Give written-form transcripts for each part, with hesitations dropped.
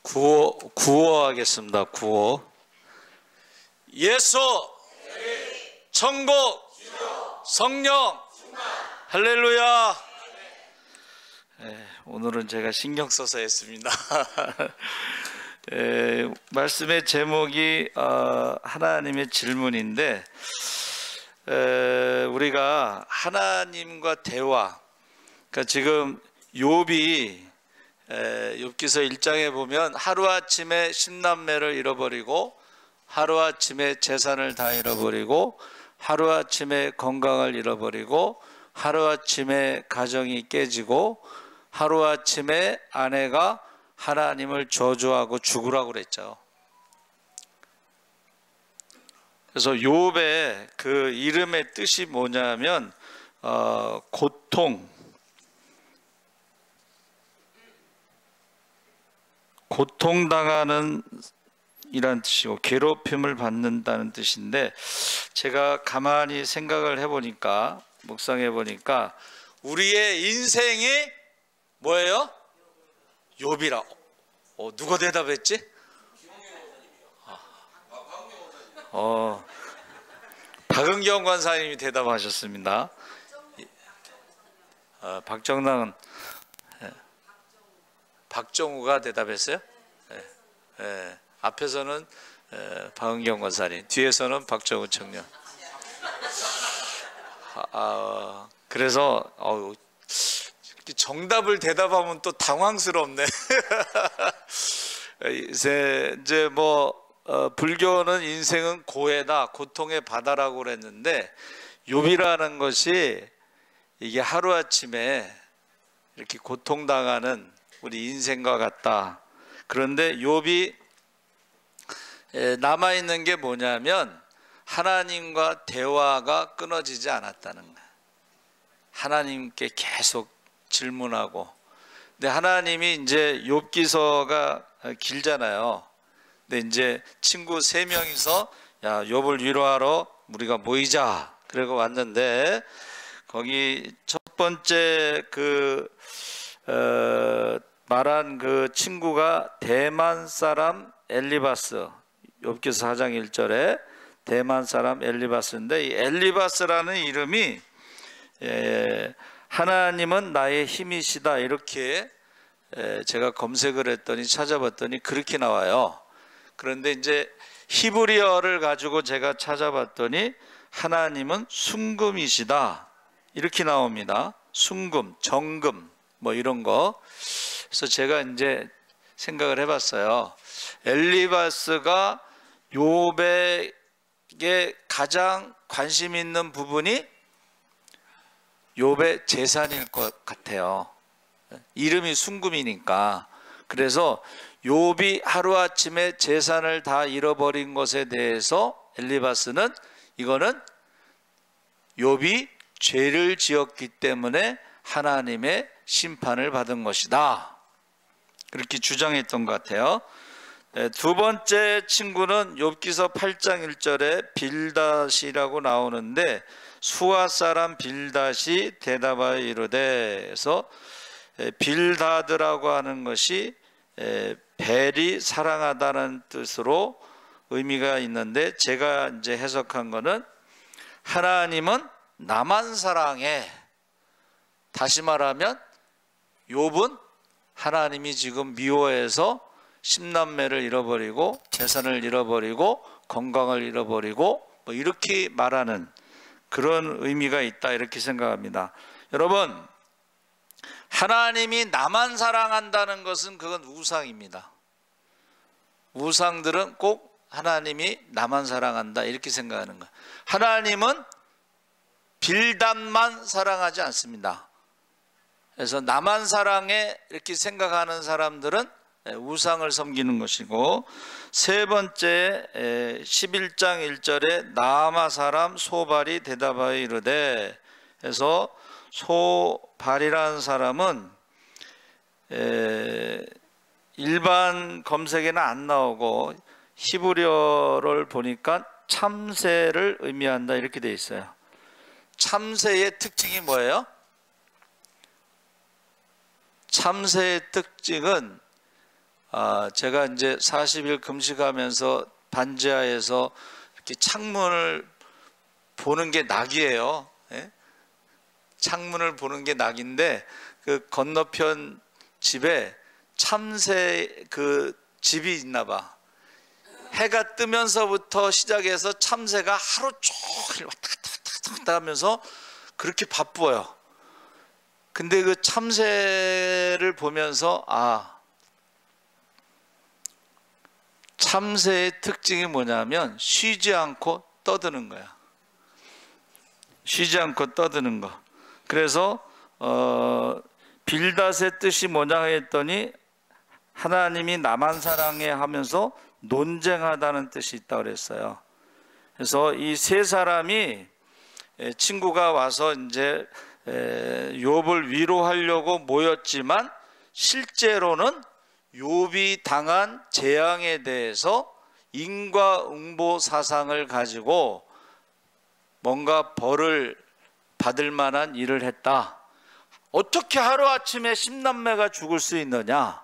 구호 하겠습니다. 구호. 예수, 천국, 성령, 할렐루야. 오늘은 제가 신경 써서 했습니다. 말씀의 제목이 하나님의 질문인데, 우리가 하나님과 대화, 그러니까 지금 욥이 욥기서 1장에 보면 하루아침에 10남매를 잃어버리고, 하루아침에 재산을 다 잃어버리고, 하루아침에 건강을 잃어버리고, 하루아침에 가정이 깨지고, 하루아침에 아내가 하나님을 저주하고 죽으라고 그랬죠. 그래서 욥의 그 이름의 뜻이 뭐냐면 고통당하는 이란 뜻이고 괴롭힘을 받는다는 뜻인데, 제가 가만히 생각을 해보니까, 묵상해 보니까 우리의 인생이 뭐예요? 욥이라. 누가 대답했지? 박은경 권사님이 대답하셨습니다. 박정당은 박정우가 대답했어요? 네. 앞에서는 박은경 권사님, 뒤에서는 박정우 청년. 그래서 정답을 대답하면 또 당황스럽네. 이제 불교는 인생은 고해다, 고통의 바다라고 그랬는데, 욥이라는 것이 이게 하루아침에 이렇게 고통당하는 우리 인생과 같다. 그런데 욥이 남아있는 게 뭐냐면 하나님과 대화가 끊어지지 않았다는 거예요. 하나님께 계속 질문하고. 근데 하나님이 이제 욥기서가 길잖아요. 근데 이제 친구 3명이서 야, 욥을 위로하러 우리가 모이자. 그러고 왔는데, 거기 첫 번째 말한 그 친구가 대만 사람 엘리바스, 욥기서 4장 1절에 대만 사람 엘리바스인데, 이 엘리바스라는 이름이 하나님은 나의 힘이시다, 이렇게 제가 검색을 했더니 찾아봤더니 그렇게 나와요. 그런데 이제 히브리어를 가지고 제가 찾아봤더니 하나님은 순금이시다, 이렇게 나옵니다. 순금, 정금 이런 거. 그래서 제가 이제 생각을 해봤어요. 엘리바스가 욥에게 가장 관심 있는 부분이 욥의 재산일 것 같아요. 이름이 순금이니까. 그래서 욥이 하루아침에 재산을 다 잃어버린 것에 대해서 엘리바스는 이거는 욥이 죄를 지었기 때문에 하나님의 심판을 받은 것이다, 그렇게 주장했던 것 같아요. 두 번째 친구는 욥기서 8장 1절에 빌닷이라고 나오는데, 수아 사람 빌닷이 대답하여 이르되, 해서 빌닷이라고 하는 것이 벨이 사랑하다는 뜻으로 의미가 있는데, 제가 이제 해석한 거는 하나님은 나만 사랑해. 다시 말하면 욥은 하나님이 지금 미워해서 10남매를 잃어버리고 재산을 잃어버리고 건강을 잃어버리고 이렇게 말하는 그런 의미가 있다, 이렇게 생각합니다. 여러분, 하나님이 나만 사랑한다는 것은 그건 우상입니다. 우상들은 꼭 하나님이 나만 사랑한다, 이렇게 생각하는 거예요. 하나님은 빌닷만 사랑하지 않습니다. 그래서 나만 사랑해 이렇게 생각하는 사람들은 우상을 섬기는 것이고, 세 번째 11장 1절에 나아마 사람 소발이 대답하여 이르되, 해서 소발이라는 사람은 일반 검색에는 안 나오고 히브리어를 보니까 참새를 의미한다, 이렇게 돼 있어요. 참새의 특징이 뭐예요? 참새의 특징은 제가 이제 40일 금식하면서 반지하에서 이렇게 창문을 보는 게 낙이에요. 예? 창문을 보는 게 낙인데 그 건너편 집에 참새 그 집이 있나 봐. 해가 뜨면서부터 시작해서 참새가 하루 종일 왔다 갔다 하면서 그렇게 바빠요. 근데 그 참새를 보면서 참새의 특징이 뭐냐면 쉬지 않고 떠드는 거야. 쉬지 않고 떠드는 거. 그래서 빌닷의 뜻이 뭐냐 했더니 하나님이 나만 사랑해 하면서 논쟁하다는 뜻이 있다고 그랬어요. 그래서 이 세 사람이 친구가 와서 이제 욥을 위로하려고 모였지만 실제로는 욥이 당한 재앙에 대해서 인과응보 사상을 가지고 뭔가 벌을 받을 만한 일을 했다. 어떻게 하루아침에 10남매가 죽을 수 있느냐?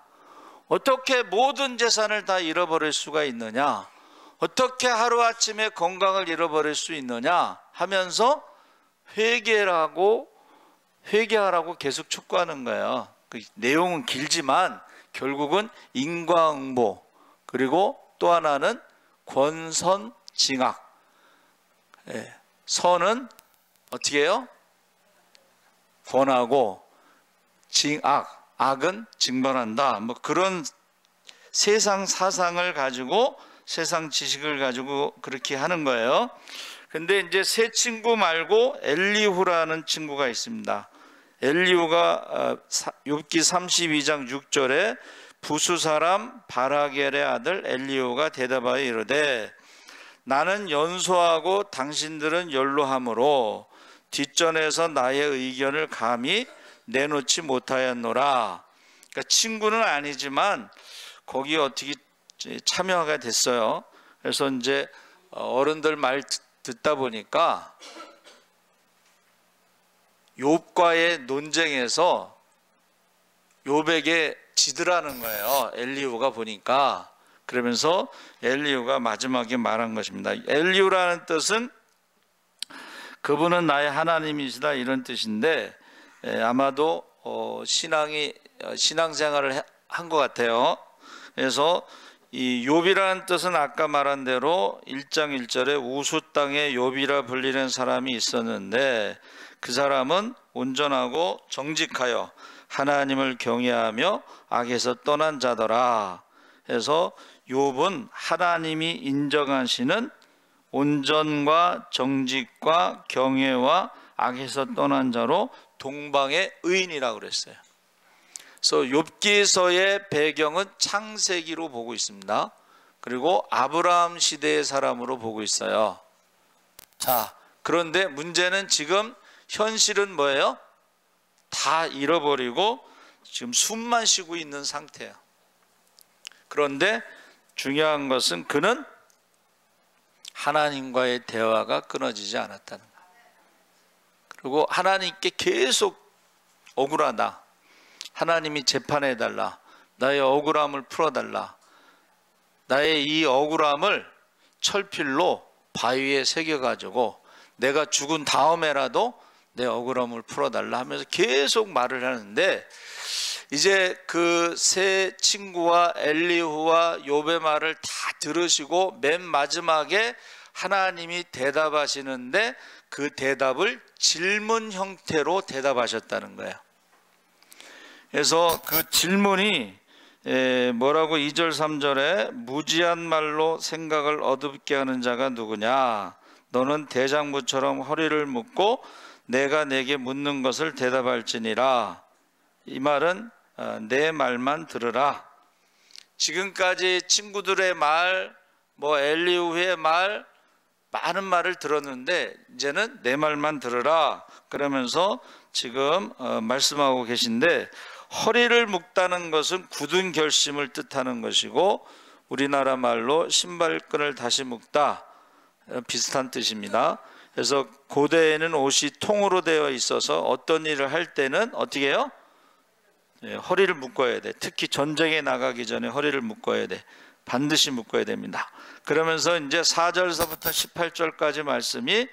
어떻게 모든 재산을 다 잃어버릴 수가 있느냐? 어떻게 하루아침에 건강을 잃어버릴 수 있느냐? 하면서 회개하라고 계속 촉구하는 거예요. 그 내용은 길지만 결국은 인과응보, 그리고 또 하나는 권선징악. 선은 어떻게 해요? 권하고, 악은 징벌한다. 뭐 그런 세상 사상을 가지고, 세상 지식을 가지고 그렇게 하는 거예요. 근데 이제 세 친구 말고 엘리후라는 친구가 있습니다. 엘리후가 욥기 32장 6절에 부수 사람 바라겔의 아들 엘리후가 대답하여 이르되 나는 연소하고 당신들은 연로함으로 뒷전에서 나의 의견을 감히 내놓지 못하였노라. 그러니까 친구는 아니지만 거기 어떻게 참여가 됐어요. 그래서 이제 어른들 말 듣다 보니까 욥과의 논쟁에서 욥에게 지더라는 거예요. 엘리후가 보니까. 그러면서 엘리후가 마지막에 말한 것입니다. 엘리후라는 뜻은 그분은 나의 하나님이시다 이런 뜻인데 아마도 신앙생활을 한 것 같아요. 그래서 이 욥이라는 뜻은 아까 말한 대로 1장 1절에 우수 땅에 욥이라 불리는 사람이 있었는데 그 사람은 온전하고 정직하여 하나님을 경외하며 악에서 떠난 자더라. 그래서 욥은 하나님이 인정하시는 온전과 정직과 경외와 악에서 떠난 자로 동방의 의인이라고 그랬어요. 그래서 욥기서의 배경은 창세기로 보고 있습니다. 그리고 아브라함 시대의 사람으로 보고 있어요. 자, 그런데 문제는 지금 현실은 뭐예요? 다 잃어버리고 지금 숨만 쉬고 있는 상태예요. 그런데 중요한 것은 그는 하나님과의 대화가 끊어지지 않았다는 거예요. 그리고 하나님께 계속 억울하다. 하나님이 재판해달라. 나의 억울함을 풀어달라. 나의 이 억울함을 철필로 바위에 새겨가지고 내가 죽은 다음에라도 내 억울함을 풀어달라 하면서 계속 말을 하는데 이제 그 세 친구와 엘리후와 욥의 말을 다 들으시고 맨 마지막에 하나님이 대답하시는데 그 대답을 질문 형태로 대답하셨다는 거예요. 그래서 그 질문이 뭐라고 2절 3절에 무지한 말로 생각을 어둡게 하는 자가 누구냐? 너는 대장부처럼 허리를 묶고 내가 내게 묻는 것을 대답할지니라. 이 말은 내 말만 들으라. 지금까지 친구들의 말, 엘리후의 말, 많은 말을 들었는데 이제는 내 말만 들으라. 그러면서 지금 말씀하고 계신데 허리를 묶다는 것은 굳은 결심을 뜻하는 것이고 우리나라 말로 신발끈을 다시 묶다 비슷한 뜻입니다. 그래서 고대에는 옷이 통으로 되어 있어서 어떤 일을 할 때는 어떻게 해요? 허리를 묶어야 돼. 특히 전쟁에 나가기 전에 허리를 묶어야 돼. 반드시 묶어야 됩니다. 그러면서 이제 4절서부터 18절까지 말씀이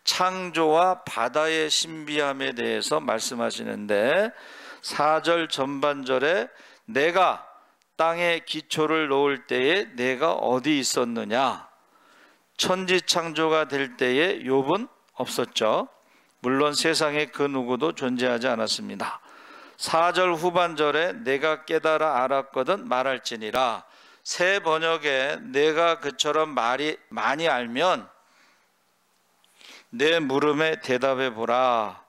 창조와 바다의 신비함에 대해서 말씀하시는데, 4절 전반절에 내가 땅에 기초를 놓을 때에 내가 어디 있었느냐, 천지 창조가 될 때에 욥은 없었죠. 물론 세상에 그 누구도 존재하지 않았습니다. 4절 후반절에 내가 깨달아 알았거든 말할지니라. 새 번역에 내가 그처럼 많이 알면 내 물음에 대답해 보라.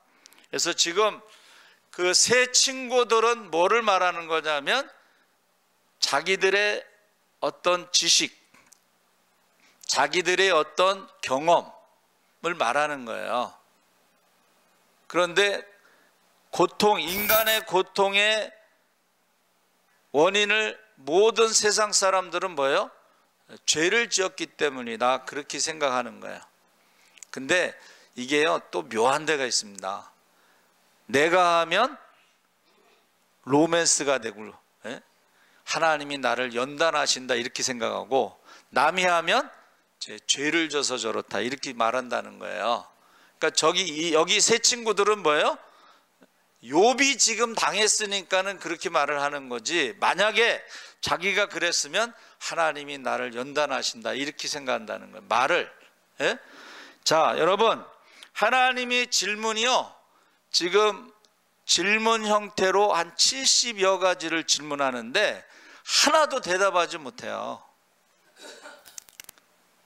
그래서 지금 그 세 친구들은 뭐를 말하는 거냐면 자기들의 어떤 지식, 자기들의 어떤 경험을 말하는 거예요. 그런데 고통, 인간의 고통의 원인을 모든 세상 사람들은 뭐예요? 죄를 지었기 때문이다, 그렇게 생각하는 거예요. 근데 이게요, 또 묘한 데가 있습니다. 내가 하면 로맨스가 되고, 하나님이 나를 연단하신다 이렇게 생각하고, 남이 하면 죄를 져서 저렇다 이렇게 말한다는 거예요. 그러니까 여기 세 친구들은 뭐예요? 욥이 지금 당했으니까는 그렇게 말을 하는 거지, 만약에 자기가 그랬으면 하나님이 나를 연단하신다 이렇게 생각한다는 거예요, 말을. 자, 여러분, 하나님이 질문이요, 지금 질문 형태로 한 70여 가지를 질문하는데 하나도 대답하지 못해요.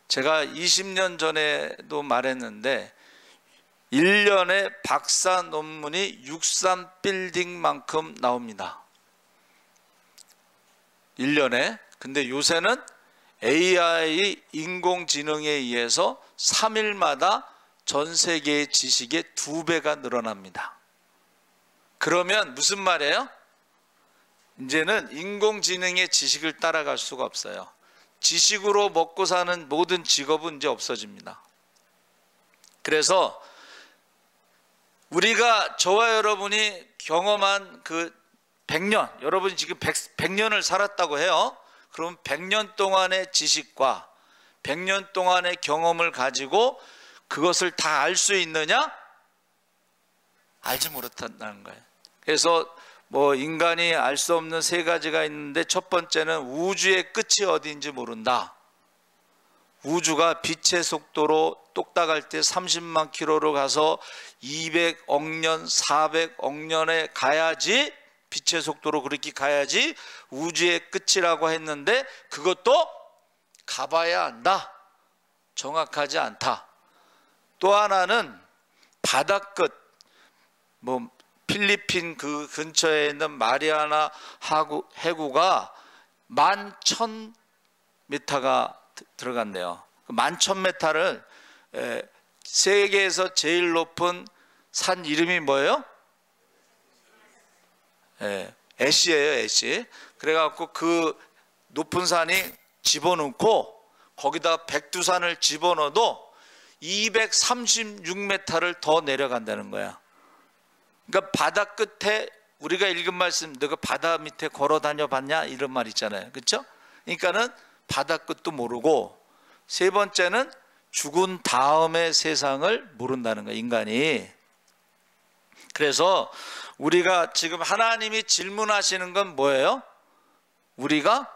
제가 20년 전에도 말했는데 1년에 박사 논문이 63빌딩만큼 나옵니다. 1년에. 근데 요새는 AI 인공지능에 의해서 3일마다 전 세계의 지식의 2배가 늘어납니다. 그러면 무슨 말이에요? 이제는 인공지능의 지식을 따라갈 수가 없어요. 지식으로 먹고 사는 모든 직업은 이제 없어집니다. 그래서 우리가, 저와 여러분이 경험한 그 100년, 여러분이 지금 100년을 살았다고 해요. 그럼 100년 동안의 지식과 100년 동안의 경험을 가지고 그것을 다 알 수 있느냐? 알지 못한다는 거예요. 그래서 뭐 인간이 알 수 없는 세 가지가 있는데, 첫 번째는 우주의 끝이 어디인지 모른다. 우주가 빛의 속도로 똑딱할 때 30만 킬로로 가서 200억 년, 400억 년에 가야지, 빛의 속도로 그렇게 가야지 우주의 끝이라고 했는데 그것도 가봐야 안다, 정확하지 않다. 또 하나는 바다끝, 뭐 필리핀 그 근처에 있는 마리아나 해구가 11,000m가 들어간대요. 11,000m를, 세계에서 제일 높은 산 이름이 뭐예요? 애쉬예요, 애쉬. 그래갖고 그 높은 산이 집어넣고 거기다 백두산을 집어넣어도 236m를 더 내려간다는 거야. 그러니까 바다 끝에, 우리가 읽은 말씀, 너가 바다 밑에 걸어 다녀 봤냐 이런 말 있잖아요, 그렇죠? 그러니까는 바다 끝도 모르고, 세 번째는 죽은 다음의 세상을 모른다는 거예요, 인간이. 그래서 우리가 지금 하나님이 질문하시는 건 뭐예요? 우리가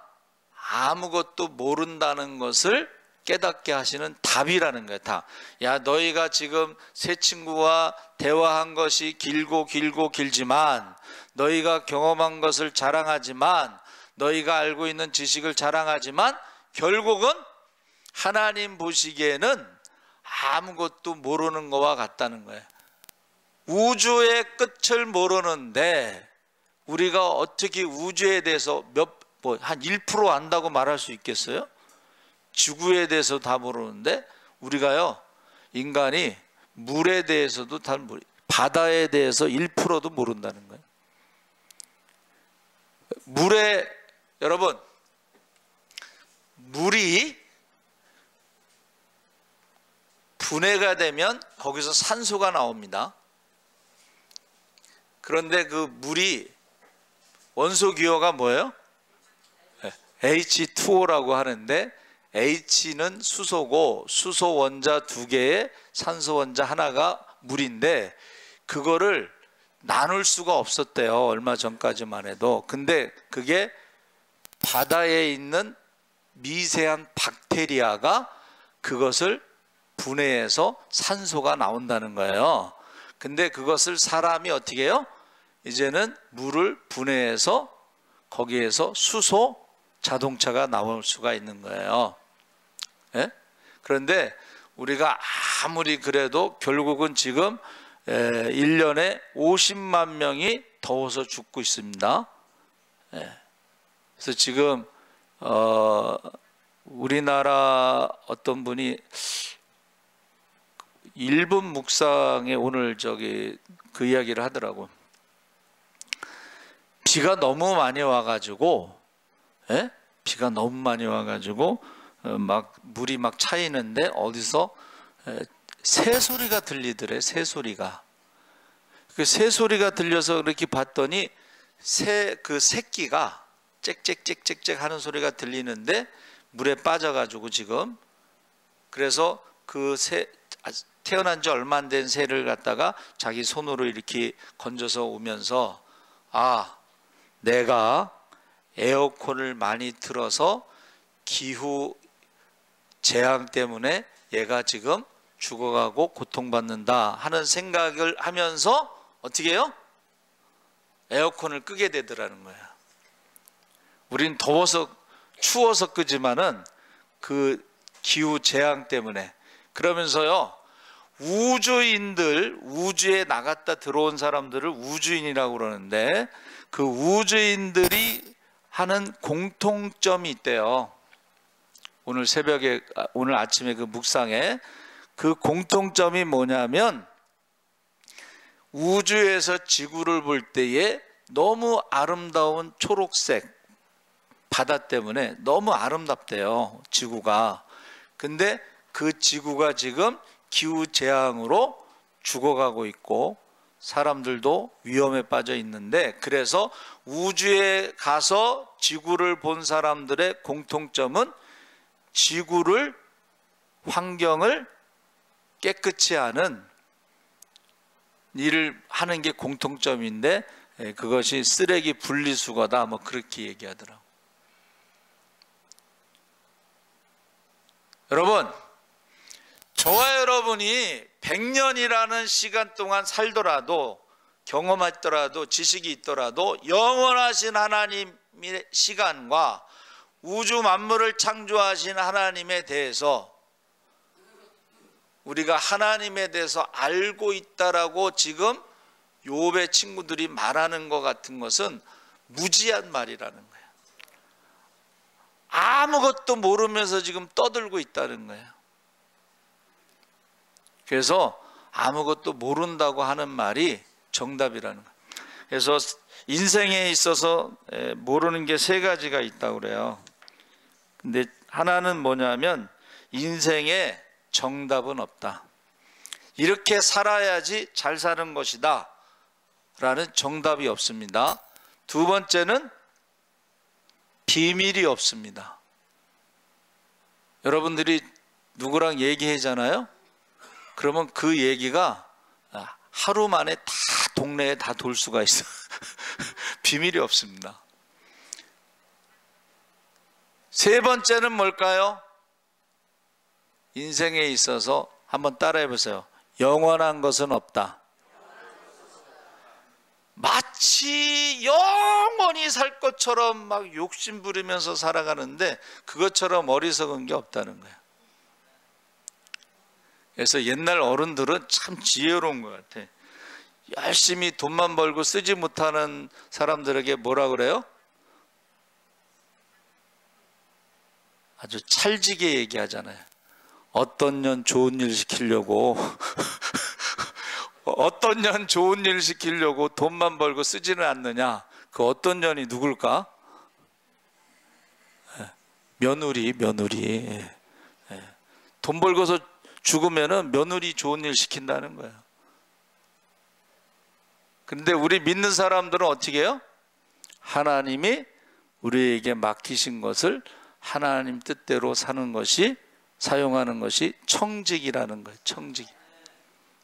아무것도 모른다는 것을 깨닫게 하시는 답이라는 거예요, 답. 야, 너희가 지금 새 친구와 대화한 것이 길고 길지만, 너희가 경험한 것을 자랑하지만, 너희가 알고 있는 지식을 자랑하지만, 결국은 하나님 보시기에는 아무것도 모르는 것과 같다는 거예요. 우주의 끝을 모르는데 우리가 어떻게 우주에 대해서 한 1% 안다고 말할 수 있겠어요? 지구에 대해서 다 모르는데, 우리가요, 인간이 물에 대해서도 다 바다에 대해서 1%도 모른다는 거예요. 여러분, 물이 분해가 되면 거기서 산소가 나옵니다. 그런데 그 물이 원소 기호가 뭐예요? H2O라고 하는데 H는 수소고 수소 원자 2개에 산소 원자 하나가 물인데 그거를 나눌 수가 없었대요. 얼마 전까지만 해도. 근데 그게 바다에 있는 미세한 박테리아가 그것을 분해해서 산소가 나온다는 거예요. 근데 그것을 사람이 어떻게 해요? 이제는 물을 분해해서 거기에서 수소 자동차가 나올 수가 있는 거예요. 예? 그런데 우리가 아무리 그래도 결국은 지금 1년에 50만 명이 더워서 죽고 있습니다. 그래서 지금 우리나라 어떤 분이 일본 묵상에 오늘 그 이야기를 하더라고. 비가 너무 많이 와가지고, 비가 너무 많이 와가지고 막 물이 막 차이는데 어디서 새소리가 들리더래. 새소리가. 그 새소리가 들려서 이렇게 봤더니 그 새끼가 짹짹짹짹짹 하는 소리가 들리는데 물에 빠져가지고 지금 그래서 그 태어난 지 얼마 안 된 새를 갖다가 자기 손으로 이렇게 건져서 오면서 아, 내가 에어컨을 많이 틀어서 기후 재앙 때문에 얘가 지금 죽어가고 고통받는다 하는 생각을 하면서 어떻게 해요? 에어컨을 끄게 되더라는 거야. 우린 더워서 추워서 끄지만은 그 기후 재앙 때문에. 그러면서요, 우주인들, 우주에 나갔다 들어온 사람들을 우주인이라고 그러는데 그 우주인들이 하는 공통점이 있대요. 오늘 아침에 그 묵상에 그 공통점이 뭐냐면 우주에서 지구를 볼 때에 너무 아름다운 초록색 바다 때문에 너무 아름답대요, 지구가. 근데 그 지구가 지금 기후재앙으로 죽어가고 있고 사람들도 위험에 빠져 있는데, 그래서 우주에 가서 지구를 본 사람들의 공통점은 지구를, 환경을 깨끗이 하는 일을 하는 게 공통점인데 그것이 쓰레기 분리수거다, 뭐 그렇게 얘기하더라고요. 여러분, 저와 여러분이 100년이라는 시간 동안 살더라도, 경험했더라도, 지식이 있더라도 영원하신 하나님의 시간과 우주 만물을 창조하신 하나님에 대해서 우리가 하나님에 대해서 알고 있다라고 지금 욥의 친구들이 말하는 것 같은 것은 무지한 말이라는 거예요. 아무것도 모르면서 지금 떠들고 있다는 거예요. 그래서 아무것도 모른다고 하는 말이 정답이라는 거예요. 그래서 인생에 있어서 모르는 게 3가지가 있다고 그래요. 근데 하나는 뭐냐면 인생에 정답은 없다. 이렇게 살아야지 잘 사는 것이다 라는 정답이 없습니다. 2번째는 비밀이 없습니다. 여러분들이 누구랑 얘기하잖아요. 그러면 그 얘기가 하루 만에 다 동네에 다 돌 수가 있어. 비밀이 없습니다. 3번째는 뭘까요? 인생에 있어서 한번 따라해 보세요. 영원한 것은 없다. 마치 영원히 살 것처럼 막 욕심 부리면서 살아가는데 그것처럼 어리석은 게 없다는 거예요. 그래서 옛날 어른들은 참 지혜로운 것 같아. 열심히 돈만 벌고 쓰지 못하는 사람들에게 뭐라 그래요? 아주 찰지게 얘기하잖아요. 어떤 년 좋은 일 시키려고 어떤 년 좋은 일 시키려고 돈만 벌고 쓰지는 않느냐. 그 어떤 년이 누굴까? 며느리. 돈 벌고서 죽으면은 며느리 좋은 일 시킨다는 거예요. 근데 우리 믿는 사람들은 어떻게 해요? 하나님이 우리에게 맡기신 것을 하나님 뜻대로 사는 것이, 사용하는 것이 청직이라는 거예요. 청직.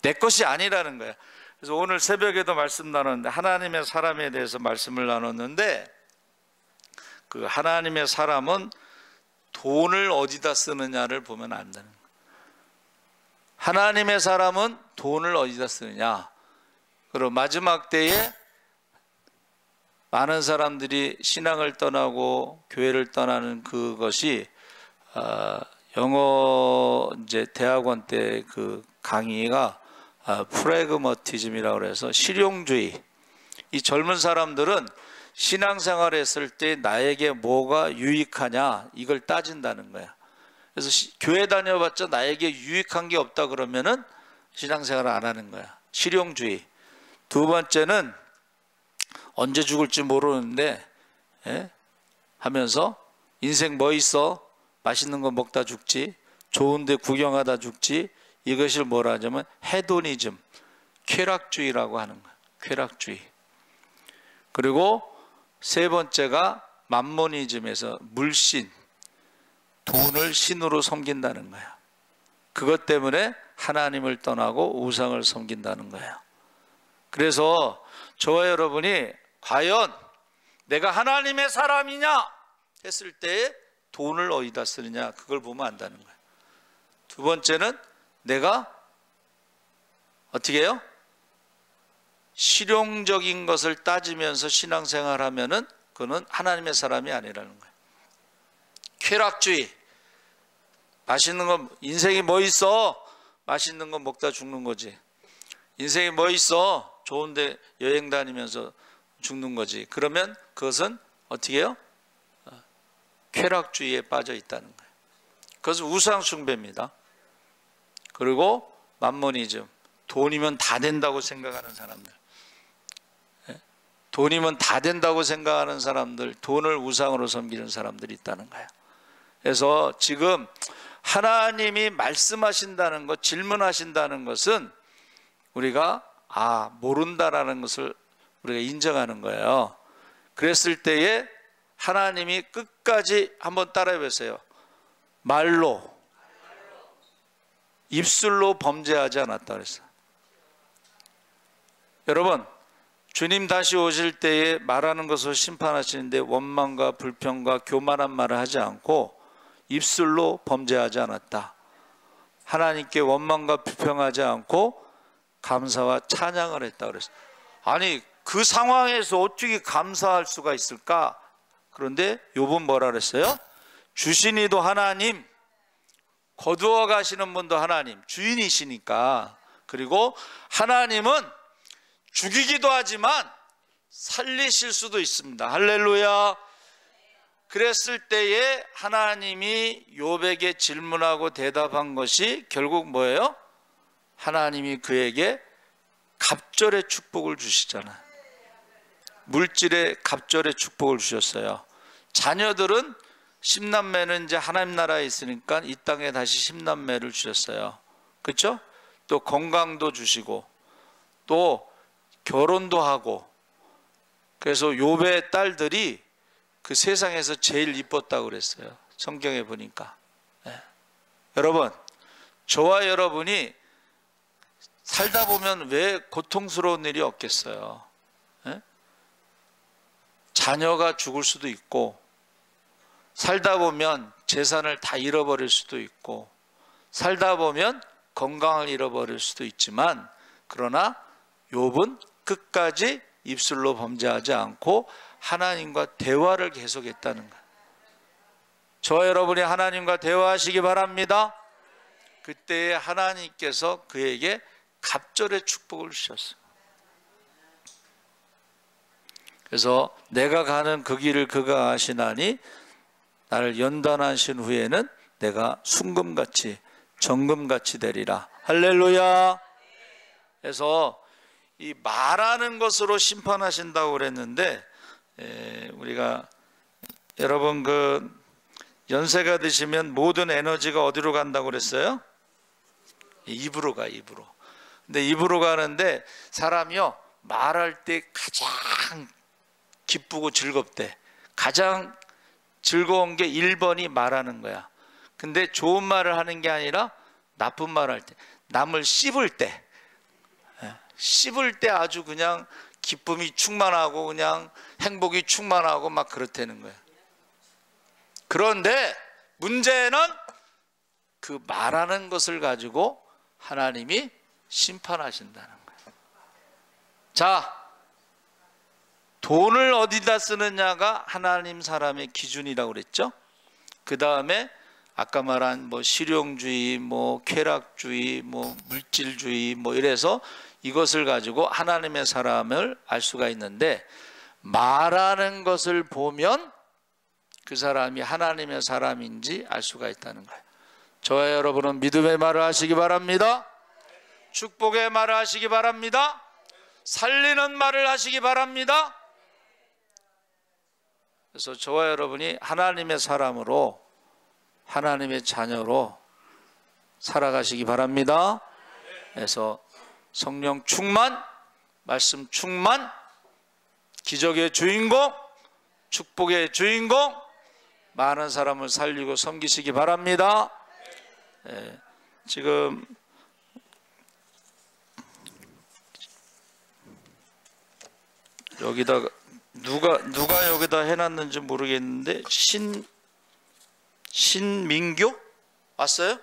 내 것이 아니라는 거예요. 그래서 오늘 새벽에도 말씀 나눴는데, 하나님의 사람에 대해서 말씀을 나눴는데, 그 하나님의 사람은 돈을 어디다 쓰느냐를 보면 안 되는 거예요. 하나님의 사람은 돈을 어디다 쓰느냐. 그리고 마지막 때에 많은 사람들이 신앙을 떠나고 교회를 떠나는 그것이, 영어 이제 대학원 때 그 강의가 프래그머티즘이라고 해서 실용주의. 이 젊은 사람들은 신앙생활을 했을 때 나에게 뭐가 유익하냐 이걸 따진다는 거야. 그래서 교회 다녀봤자 나에게 유익한 게 없다 그러면은 신앙생활을 안 하는 거야. 실용주의. 두 번째는 언제 죽을지 모르는데 하면서 인생 뭐 있어? 맛있는 거 먹다 죽지, 좋은데 구경하다 죽지. 이것을 뭐라 하냐면 헤도니즘, 쾌락주의라고 하는 거야. 쾌락주의. 그리고 세 번째가 맘모니즘에서 물신, 돈을 신으로 섬긴다는 거야. 그것 때문에 하나님을 떠나고 우상을 섬긴다는 거야. 그래서 저와 여러분이 과연 내가 하나님의 사람이냐 했을 때 돈을 어디다 쓰느냐, 그걸 보면 안다는 거예요. 두 번째는 내가 어떻게 해요? 실용적인 것을 따지면서 신앙생활 하면은 그거는 하나님의 사람이 아니라는 거예요. 쾌락주의. 맛있는 거, 인생이 뭐 있어? 맛있는 거 먹다 죽는 거지. 인생이 뭐 있어? 좋은데 여행 다니면서 죽는 거지. 그러면 그것은 어떻게 해요? 쾌락주의에 빠져 있다는 거예요. 그것은 우상 숭배입니다. 그리고 맘모니즘, 돈이면 다 된다고 생각하는 사람들, 돈이면 다 된다고 생각하는 사람들, 돈을 우상으로 섬기는 사람들이 있다는 거예요. 그래서 지금 하나님이 말씀하신다는 것, 질문하신다는 것은 우리가 모른다라는 것을 우리가 인정하는 거예요. 그랬을 때에 하나님이 끝까지 한번 따라해 보세요. 말로, 입술로 범죄하지 않았다 그랬어요. 여러분, 주님 다시 오실 때에 말하는 것을 심판하시는데 원망과 불평과 교만한 말을 하지 않고 입술로 범죄하지 않았다. 하나님께 원망과 불평하지 않고 감사와 찬양을 했다 그랬어요. 아니, 그 상황에서 어떻게 감사할 수가 있을까? 그런데 욥은 뭐라 그랬어요? 주신 이도 하나님, 거두어 가시는 분도 하나님, 주인이시니까. 그리고 하나님은 죽이기도 하지만 살리실 수도 있습니다. 할렐루야. 그랬을 때에 하나님이 욥에게 질문하고 대답한 것이 결국 뭐예요? 하나님이 그에게 갑절의 축복을 주시잖아요. 물질의 갑절의 축복을 주셨어요. 자녀들은 10남매는 이제 하나님 나라에 있으니까 이 땅에 다시 10남매를 주셨어요. 그렇죠? 또 건강도 주시고 또 결혼도 하고. 그래서 욥의 딸들이 그 세상에서 제일 이뻤다고 그랬어요. 성경에 보니까. 여러분, 저와 여러분이 살다 보면 왜 고통스러운 일이 없겠어요? 자녀가 죽을 수도 있고, 살다 보면 재산을 다 잃어버릴 수도 있고, 살다 보면 건강을 잃어버릴 수도 있지만, 그러나 욥은 끝까지 입술로 범죄하지 않고 하나님과 대화를 계속했다는 거예요. 저와 여러분이 하나님과 대화하시기 바랍니다. 그때에 하나님께서 그에게 갑절의 축복을 주셨어요. 그래서 내가 가는 그 길을 그가 아시나니 나를 연단하신 후에는 내가 순금같이 정금같이 되리라. 할렐루야. 그래서 이 말하는 것으로 심판하신다고 그랬는데, 우리가 여러분 그 연세가 드시면 모든 에너지가 어디로 간다고 그랬어요? 입으로 가, 입으로. 근데 입으로 가는데 사람이요 말할 때 가장 기쁘고 즐겁대. 가장 즐거운 게 1번이 말하는 거야. 근데 좋은 말을 하는 게 아니라 나쁜 말을 할 때, 남을 씹을 때, 씹을 때 아주 그냥 기쁨이 충만하고 그냥 행복이 충만하고 막 그렇다는 거야. 그런데 문제는 그 말하는 것을 가지고 하나님이 심판하신다는 거예요. 자, 돈을 어디다 쓰느냐가 하나님 사람의 기준이라고 그랬죠. 그 다음에 아까 말한 뭐 실용주의, 뭐 쾌락주의, 뭐 물질주의, 뭐 이래서 이것을 가지고 하나님의 사람을 알 수가 있는데, 말하는 것을 보면 그 사람이 하나님의 사람인지 알 수가 있다는 거예요. 저와 여러분은 믿음의 말을 하시기 바랍니다. 축복의 말을 하시기 바랍니다. 살리는 말을 하시기 바랍니다. 그래서 저와 여러분이 하나님의 사람으로, 하나님의 자녀로 살아가시기 바랍니다. 그래서 성령 충만, 말씀 충만, 기적의 주인공, 축복의 주인공, 많은 사람을 살리고 섬기시기 바랍니다. 지금 여기다가 누가 여기다 해놨는지 모르겠는데 신민교 왔어요?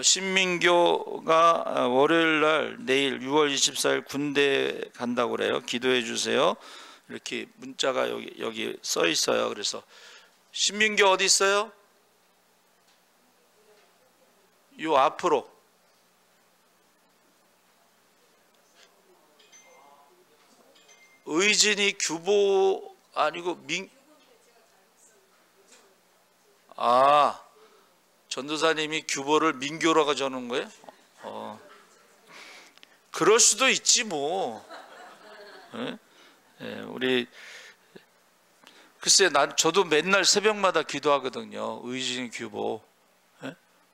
신민교가 월요일날 내일 6월 24일 군대 간다고 그래요. 기도해 주세요. 이렇게 문자가 여기 써 있어요. 그래서 신민교 어디 있어요? 요 앞으로. 의진이 규보 아니고 전도사님이 규보를 민교라고 적는 거예요? 그럴 수도 있지 뭐. 우리 글쎄 저도 맨날 새벽마다 기도하거든요. 의진 규보.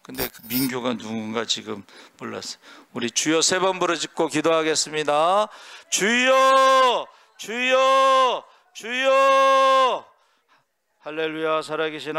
근데 그 민교가 누군가 지금 몰랐어요. 우리 주여 3번 부르짖고 기도하겠습니다. 주여, 주여, 주여. 할렐루야. 살아계신